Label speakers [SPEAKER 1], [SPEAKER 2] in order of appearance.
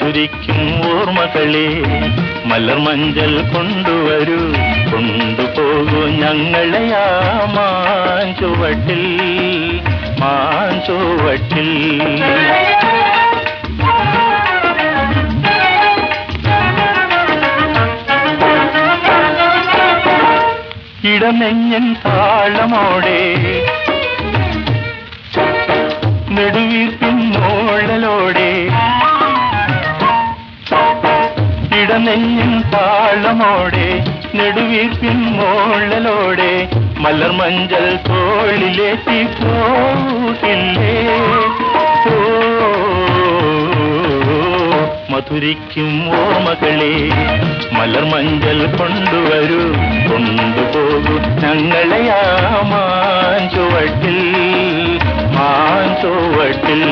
[SPEAKER 1] മധുരിക്കും ഓർമ്മകളെ മലർ മഞ്ചൽ കൊണ്ടുവരൂ, കൊണ്ടുപോകൂ ഞങ്ങളെ ആ മാഞ്ചുവട്ടിൽ, മാഞ്ചുവട്ടിൽ. ഇടനെഞ്ഞൻ താളമോടെ നെടുവീർപ്പിൻ മോളലോടെ, ഇടനെഞ്ഞൻ താളമോടെ നെടുവീർപ്പിൻ മോളലോടെ മലർ മഞ്ചൽ തോളിലേറ്റി പോകില്ലേ. മധുരിക്കും ഓർമ്മകളെ മലർ മഞ്ചൽ കൊണ്ടുവരൂ, കൊണ്ടുപോകൂ ഞങ്ങളെ ആ മാഞ്ചുവട്ടിൽ, മാഞ്ചുവട്ടിൽ.